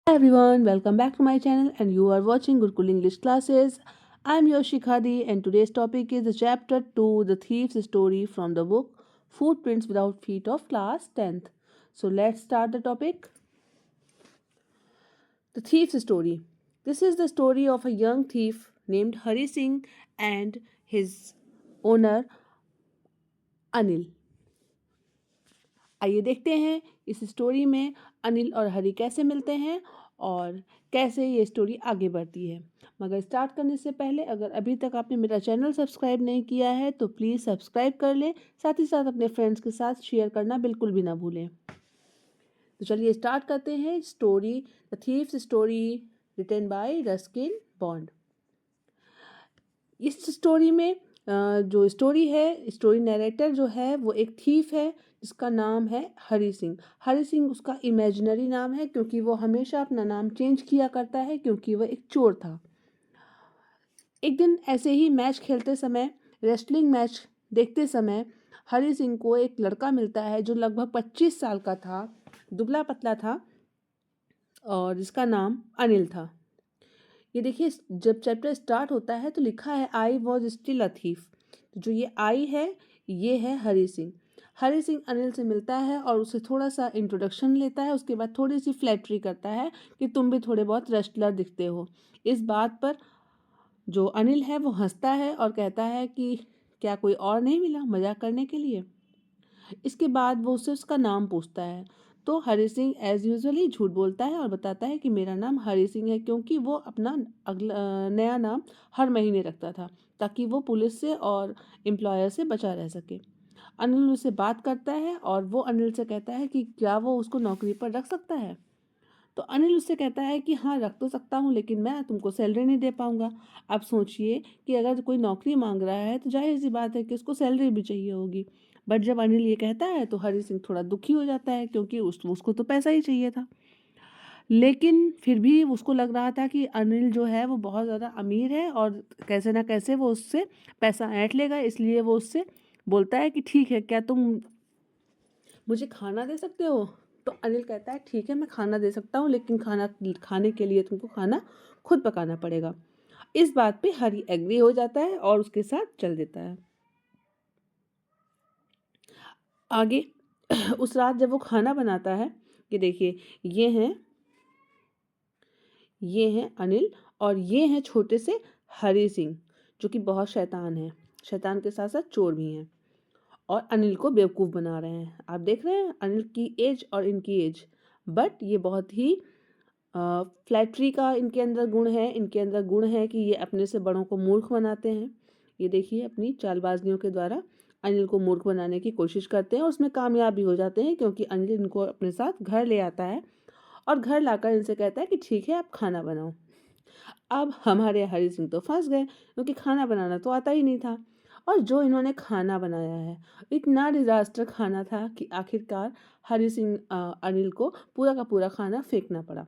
Hi everyone, welcome back to my channel and you are watching Gurukul English classes. I'm Yoshi Khadi and today's topic is the chapter 2, The Thief's Story from the book Footprints Without Feet of class 10th. So let's start the topic. The Thief's Story. This is the story of a young thief named Hari Singh and his owner Anil. आइए देखते हैं इस story में अनिल और हरी कैसे मिलते हैं और कैसे ये स्टोरी आगे बढ़ती है। मगर स्टार्ट करने से पहले अगर अभी तक आपने मेरा चैनल सब्सक्राइब नहीं किया है तो प्लीज़ सब्सक्राइब कर लें, साथ ही साथ अपने फ्रेंड्स के साथ शेयर करना बिल्कुल भी ना भूलें। तो चलिए स्टार्ट करते हैं story the thieves story written by Ruskin Bond. इस स्टोरी में जो स्टोरी है, स्टोरी नरेटर जो है वो एक थीफ है जिसका नाम है हरी सिंह। हरी सिंह उसका इमेजिनरी नाम है क्योंकि वो हमेशा अपना नाम चेंज किया करता है क्योंकि वह एक चोर था। एक दिन ऐसे ही मैच खेलते समय, रेसलिंग मैच देखते समय हरी सिंह को एक लड़का मिलता है जो लगभग 25 साल का था, दुबला पतला था और जिसका नाम अनिल था। ये देखिए जब चैप्टर स्टार्ट होता है तो लिखा है I was still a thief. जो ये आई है ये है हरी सिंह। हरी सिंह अनिल से मिलता है और उसे थोड़ा सा इंट्रोडक्शन लेता है, उसके बाद थोड़ी सी फ्लैटरी करता है कि तुम भी थोड़े बहुत रेस्लर दिखते हो। इस बात पर जो अनिल है वो हंसता है और कहता है कि क्या कोई और नहीं मिला मजाक करने के लिए। इसके बाद वो उससे उसका नाम पूछता है तो हरी सिंह एज यूजुअली झूठ बोलता है और बताता है कि मेरा नाम हरी सिंह है, क्योंकि वो अपना नया नाम हर महीने रखता था ताकि वो पुलिस से और एम्प्लॉयर से बचा रह सके। अनिल उससे बात करता है और वो अनिल से कहता है कि क्या वो उसको नौकरी पर रख सकता है। तो अनिल उससे कहता है कि हाँ रख तो सकता हूँ लेकिन मैं तुमको सैलरी नहीं दे पाऊंगा। अब सोचिए कि अगर कोई नौकरी मांग रहा है तो जाहिर सी बात है कि उसको सैलरी भी चाहिए होगी। बट जब अनिल ये कहता है तो हरी सिंह थोड़ा दुखी हो जाता है क्योंकि उसको तो पैसा ही चाहिए था। लेकिन फिर भी उसको लग रहा था कि अनिल जो है वो बहुत ज़्यादा अमीर है और कैसे ना कैसे वो उससे पैसा ऐंठ लेगा, इसलिए वो उससे बोलता है कि ठीक है क्या तुम मुझे खाना दे सकते हो। तो अनिल कहता है ठीक है मैं खाना दे सकता हूँ लेकिन खाना खाने के लिए तुमको खाना खुद पकाना पड़ेगा। इस बात पे हरी एग्री हो जाता है और उसके साथ चल देता है। आगे उस रात जब वो खाना बनाता है, ये देखिए ये हैं अनिल और ये हैं छोटे से हरी सिंह जो कि बहुत शैतान है, शैतान के साथ साथ चोर भी हैं और अनिल को बेवकूफ़ बना रहे हैं। आप देख रहे हैं अनिल की एज और इनकी एज, बट ये बहुत ही फ्लैटरी का इनके अंदर गुण है। इनके अंदर गुण है कि ये अपने से बड़ों को मूर्ख बनाते हैं। ये देखिए अपनी चालबाजियों के द्वारा अनिल को मूर्ख बनाने की कोशिश करते हैं और उसमें कामयाब भी हो जाते हैं क्योंकि अनिल इनको अपने साथ घर ले आता है और घर लाकर इनसे कहता है कि ठीक है आप खाना बनाओ। अब हमारे हरी सिंह तो फंस गए क्योंकि खाना बनाना तो आता ही नहीं था और जो इन्होंने खाना बनाया है इतना डिजास्टर खाना था कि आखिरकार हरी सिंह अनिल को पूरा का पूरा खाना फेंकना पड़ा।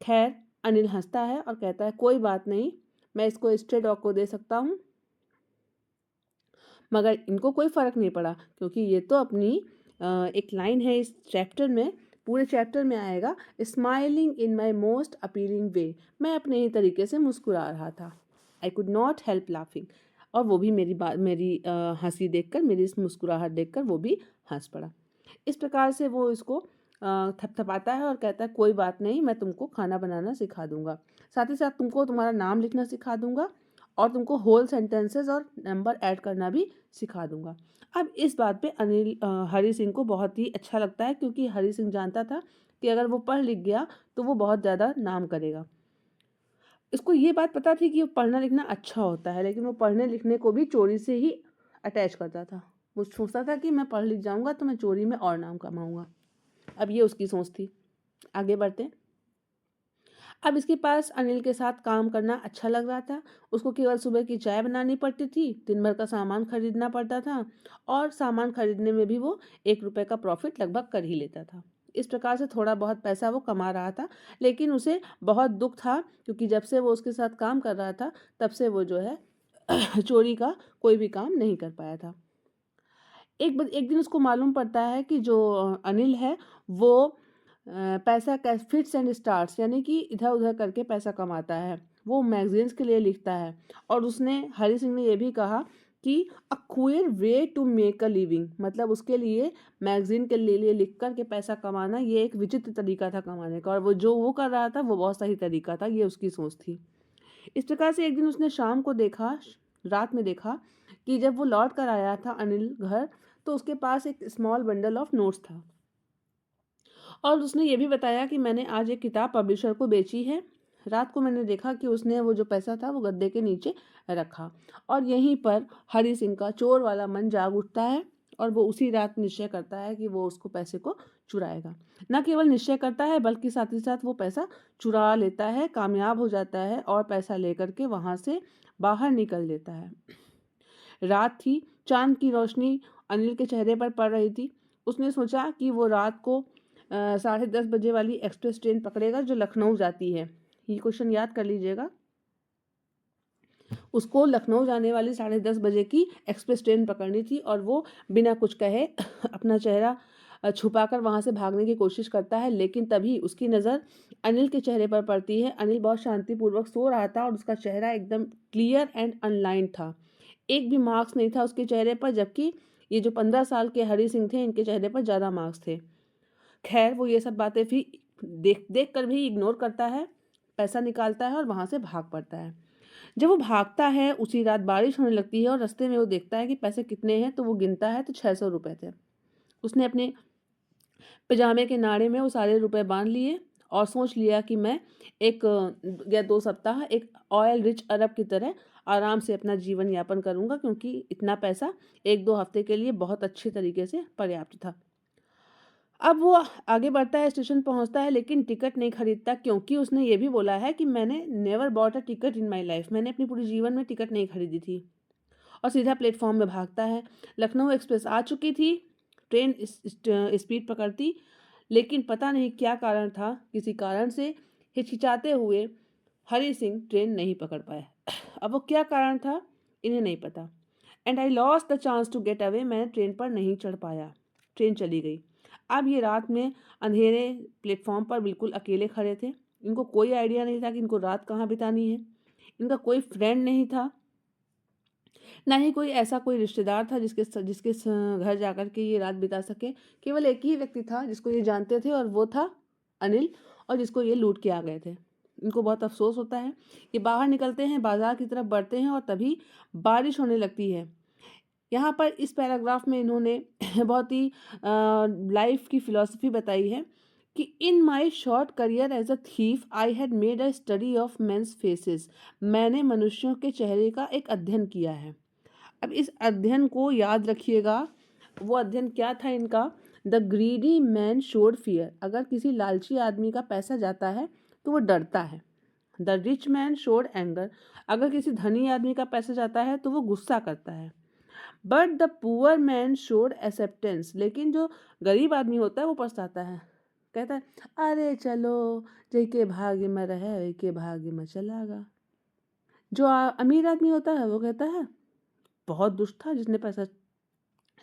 खैर अनिल हंसता है और कहता है कोई बात नहीं, मैं इसको स्ट्रे डॉग को दे सकता हूँ। मगर इनको कोई फ़र्क नहीं पड़ा क्योंकि ये तो अपनी एक लाइन है इस चैप्टर में, पूरे चैप्टर में आएगा smiling in my most appealing way. मैं अपने ही तरीके से मुस्कुरा रहा था। I could not help laughing. और वो भी मेरी हंसी देखकर, मेरी इस मुस्कुराहट देखकर वो भी हंस पड़ा। इस प्रकार से वो इसको थपथपाता है और कहता है कोई बात नहीं, मैं तुमको खाना बनाना सिखा दूंगा, साथ ही साथ तुमको तुम्हारा नाम लिखना सिखा दूंगा और तुमको होल सेंटेंसेस और नंबर ऐड करना भी सिखा दूंगा। अब इस बात पे हरी सिंह को बहुत ही अच्छा लगता है क्योंकि हरी सिंह जानता था कि अगर वो पढ़ लिख गया तो वो बहुत ज़्यादा नाम करेगा। इसको ये बात पता थी कि वो पढ़ना लिखना अच्छा होता है लेकिन वो पढ़ने लिखने को भी चोरी से ही अटैच करता था। वो सोचता था कि मैं पढ़ लिख जाऊंगा तो मैं चोरी में और नाम कमाऊंगा। अब ये उसकी सोच थी। आगे बढ़ते हैं। अब इसके पास अनिल के साथ काम करना अच्छा लग रहा था। उसको केवल सुबह की चाय बनानी पड़ती थी, दिन भर का सामान खरीदना पड़ता था और सामान खरीदने में भी वो 1 रुपये का प्रॉफिट लगभग कर ही लेता था। इस प्रकार से थोड़ा बहुत पैसा वो कमा रहा था लेकिन उसे बहुत दुख था क्योंकि जब से वो उसके साथ काम कर रहा था तब से वो जो है चोरी का कोई भी काम नहीं कर पाया था। एक दिन उसको मालूम पड़ता है कि जो अनिल है वो पैसा कैसे फिट्स एंड स्टार्ट्स यानी कि इधर उधर करके पैसा कमाता है, वो मैगजीन्स के लिए लिखता है। और उसने हरी सिंह ने ये भी कहा कि a queer way to make a living, मतलब उसके लिए मैगजीन के लिए लिख कर के पैसा कमाना ये एक विचित्र तरीका था कमाने का, और वो कर रहा था वो बहुत सही तरीका था, ये उसकी सोच थी। इस प्रकार से एक दिन उसने शाम को देखा, रात में देखा कि जब वो लौट कर आया था अनिल घर, तो उसके पास एक स्मॉल बंडल ऑफ नोट्स था, और उसने ये भी बताया कि मैंने आज एक किताब पब्लिशर को बेची है। रात को मैंने देखा कि उसने वो जो पैसा था वो गद्दे के नीचे रखा, और यहीं पर हरी सिंह का चोर वाला मन जाग उठता है, और वो उसी रात निश्चय करता है कि वो उसको पैसे को चुराएगा। न केवल निश्चय करता है बल्कि साथ ही साथ वो पैसा चुरा लेता है, कामयाब हो जाता है, और पैसा लेकर के वहाँ से बाहर निकल लेता है। रात थी, चांद की रोशनी अनिल के चेहरे पर पड़ रही थी। उसने सोचा कि वो रात को 10:30 बजे वाली एक्सप्रेस ट्रेन पकड़ेगा जो लखनऊ जाती है। ये क्वेश्चन याद कर लीजिएगा। उसको लखनऊ जाने वाली 10:30 बजे की एक्सप्रेस ट्रेन पकड़नी थी, और वो बिना कुछ कहे अपना चेहरा छुपाकर वहाँ से भागने की कोशिश करता है। लेकिन तभी उसकी नज़र अनिल के चेहरे पर पड़ती है। अनिल बहुत शांतिपूर्वक सो रहा था, और उसका चेहरा एकदम क्लियर एंड अनलाइन था। एक भी मार्क्स नहीं था उसके चेहरे पर, जबकि ये जो 15 साल के हरी सिंह थे इनके चेहरे पर ज़्यादा मार्क्स थे। खैर वो ये सब बातें भी देख देख कर भी इग्नोर करता है, पैसा निकालता है और वहाँ से भाग पड़ता है। जब वो भागता है उसी रात बारिश होने लगती है, और रास्ते में वो देखता है कि पैसे कितने हैं, तो वो गिनता है तो 600 रुपये थे। उसने अपने पजामे के नाड़े में वो सारे रुपए बांध लिए, और सोच लिया कि मैं एक या 2 सप्ताह एक ऑयल रिच अरब की तरह आराम से अपना जीवन यापन करूंगा, क्योंकि इतना पैसा 1-2 हफ्ते के लिए बहुत अच्छे तरीके से पर्याप्त था। अब वो आगे बढ़ता है, स्टेशन पहुंचता है, लेकिन टिकट नहीं खरीदता, क्योंकि उसने ये भी बोला है कि मैंने never bought a ticket in my life, मैंने अपनी पूरी जीवन में टिकट नहीं खरीदी थी। और सीधा प्लेटफॉर्म में भागता है। लखनऊ एक्सप्रेस आ चुकी थी, ट्रेन स्पीड पकड़ती, लेकिन पता नहीं क्या कारण था, किसी कारण से हिचकिचाते हुए हरी सिंह ट्रेन नहीं पकड़ पाए। अब वो क्या कारण था इन्हें नहीं पता। And I lost the chance to get away, मैंने ट्रेन पर नहीं चढ़ पाया, ट्रेन चली गई। अब ये रात में अंधेरे प्लेटफॉर्म पर बिल्कुल अकेले खड़े थे। इनको कोई आइडिया नहीं था कि इनको रात कहाँ बितानी है। इनका कोई फ्रेंड नहीं था, ना ही कोई ऐसा कोई रिश्तेदार था जिसके घर जाकर के ये रात बिता सके। केवल एक ही व्यक्ति था जिसको ये जानते थे, और वो था अनिल, और जिसको ये लूट के आ गए थे। इनको बहुत अफसोस होता है। ये बाहर निकलते हैं, बाजार की तरफ बढ़ते हैं, और तभी बारिश होने लगती है। यहाँ पर इस पैराग्राफ में इन्होंने बहुत ही लाइफ की फिलॉसफी बताई है कि in my short career as a thief I had made a study of men's faces, मैंने मनुष्यों के चेहरे का एक अध्ययन किया है। अब इस अध्ययन को याद रखिएगा। वो अध्ययन क्या था इनका? The greedy man showed fear, अगर किसी लालची आदमी का पैसा जाता है तो वो डरता है। The rich man showed anger, अगर किसी धनी आदमी का पैसा जाता है तो वो गुस्सा करता है। But the poor man showed acceptance, लेकिन जो गरीब आदमी होता है वो पछताता है, कहता है अरे चलो, जैके भाग्य में रहे वैके भाग्य में चलागा। जो अमीर आदमी होता है वो कहता है बहुत दुष्ट था जिसने पैसा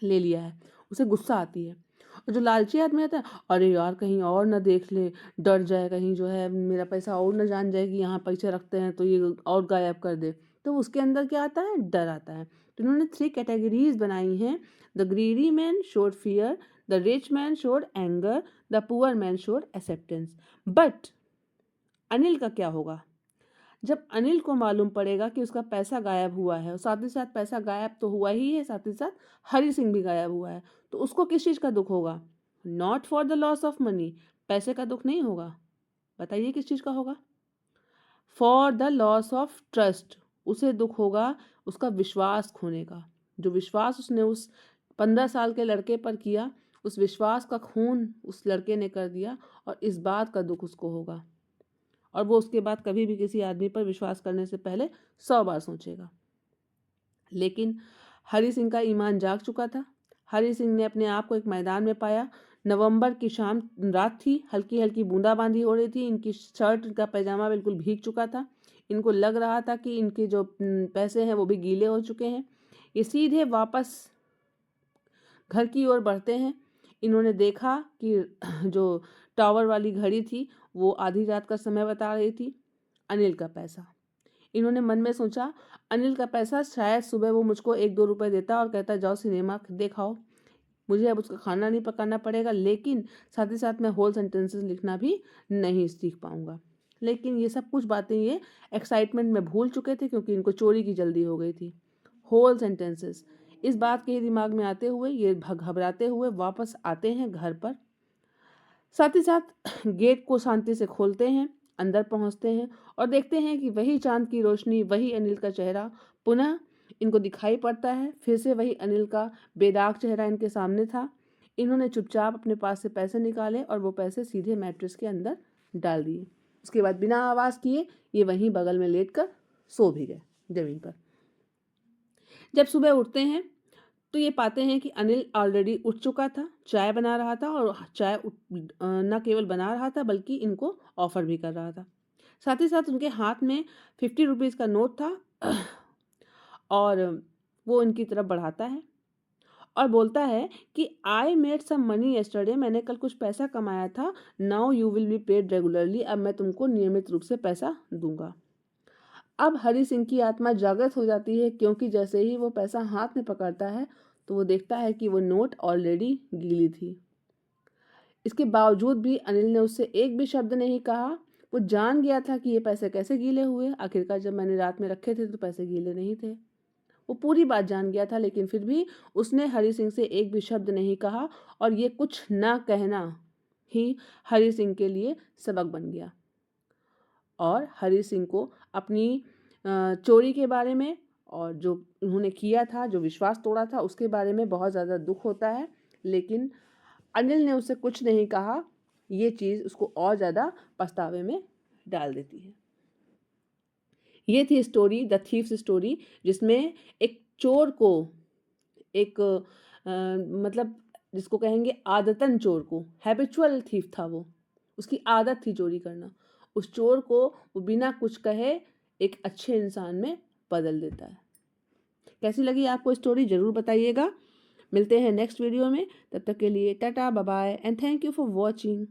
ले लिया है, उसे गुस्सा आती है। और जो लालची आदमी आता है, अरे यार कहीं और ना देख ले, डर जाए कहीं जो है मेरा पैसा और ना जान जाए कि यहाँ पैसे रखते हैं तो ये और गायब कर दे, तो उसके अंदर क्या आता है? डर आता है। तो इन्होंने 3 कैटेगरीज बनाई हैं। The greedy man showed fear, the rich man showed anger, the poor man showed acceptance. But Anil का क्या होगा? जब अनिल को मालूम पड़ेगा कि उसका पैसा गायब हुआ है, और साथ ही साथ पैसा गायब तो हुआ ही है, साथ ही साथ हरी सिंह भी गायब हुआ है, तो उसको किस चीज़ का दुख होगा? Not for the loss of money, पैसे का दुख नहीं होगा। बताइए किस चीज़ का होगा? For the loss of trust, उसे दुख होगा उसका विश्वास खोने का। जो विश्वास उसने उस 15 साल के लड़के पर किया, उस विश्वास का खून उस लड़के ने कर दिया, और इस बात का दुख उसको होगा। और वो उसके बाद कभी भी किसी आदमी पर विश्वास करने से पहले 100 बार सोचेगा। लेकिन हरी सिंह का ईमान जाग चुका था। हरी सिंह ने अपने आप को एक मैदान में पाया। नवंबर की शाम, रात थी, हल्की हल्की बूंदाबांदी हो रही थी। इनकी शर्ट का पैजामा बिल्कुल भीग चुका था। इनको लग रहा था कि इनके जो पैसे हैं वो भी गीले हो चुके हैं। ये सीधे वापस घर की ओर बढ़ते हैं। इन्होंने देखा कि जो टावर वाली घड़ी थी, वो आधी रात का समय बता रही थी। अनिल का पैसा। इन्होंने मन में सोचा, अनिल का पैसा, शायद सुबह वो मुझको 1-2 रुपए देता और कहता जाओ सिनेमा देखाओ, मुझे अब उसका खाना नहीं पकाना पड़ेगा, लेकिन साथ ही साथ मैं होल सेंटेंसेस लिखना भी नहीं सीख पाऊंगा। लेकिन ये सब कुछ बातें ये एक्साइटमेंट में भूल चुके थे, क्योंकि इनको चोरी की जल्दी हो गई थी। होल सेंटेंसेस, इस बात के ही दिमाग में आते हुए ये घबराते हुए वापस आते हैं घर पर। साथ ही साथ गेट को शांति से खोलते हैं, अंदर पहुंचते हैं और देखते हैं कि वही चांद की रोशनी, वही अनिल का चेहरा पुनः इनको दिखाई पड़ता है। फिर से वही अनिल का बेदाग चेहरा इनके सामने था। इन्होंने चुपचाप अपने पास से पैसे निकाले और वो पैसे सीधे मैट्रेस के अंदर डाल दिए। उसके बाद बिना आवाज़ किए ये वहीं बगल में लेटकर सो भी गए जमीन पर। जब सुबह उठते हैं तो ये पाते हैं कि अनिल ऑलरेडी उठ चुका था, चाय बना रहा था और चाय न केवल बना रहा था बल्कि इनको ऑफर भी कर रहा था। साथ ही साथ उनके हाथ में 50 रुपीज़ का नोट था और वो इनकी तरफ बढ़ाता है और बोलता है कि I made some money yesterday, मैंने कल कुछ पैसा कमाया था, now you will be paid regularly, अब मैं तुमको नियमित रूप से पैसा दूंगा। अब हरि सिंह की आत्मा जागृत हो जाती है, क्योंकि जैसे ही वो पैसा हाथ में पकड़ता है तो वो देखता है कि वो नोट ऑलरेडी गीली थी। इसके बावजूद भी अनिल ने उससे एक भी शब्द नहीं कहा। वो जान गया था कि ये पैसे कैसे गीले हुए, आखिरकार जब मैंने रात में रखे थे तो पैसे गीले नहीं थे। वो पूरी बात जान गया था, लेकिन फिर भी उसने हरि सिंह से एक भी शब्द नहीं कहा और ये कुछ ना कहना ही हरि सिंह के लिए सबक बन गया। और हरि सिंह को अपनी चोरी के बारे में और जो उन्होंने किया था, जो विश्वास तोड़ा था, उसके बारे में बहुत ज़्यादा दुख होता है, लेकिन अनिल ने उसे कुछ नहीं कहा। ये चीज़ उसको और ज़्यादा पछतावे में डाल देती है। ये थी स्टोरी, द थीव्स स्टोरी, जिसमें एक चोर को एक मतलब जिसको कहेंगे आदतन चोर को, हैबिचुअल थीफ था वो, उसकी आदत थी चोरी करना, उस चोर को वो बिना कुछ कहे एक अच्छे इंसान में बदल देता है। कैसी लगी आपको स्टोरी ज़रूर बताइएगा। मिलते हैं नेक्स्ट वीडियो में, तब तक के लिए tata bye bye and thank you for watching.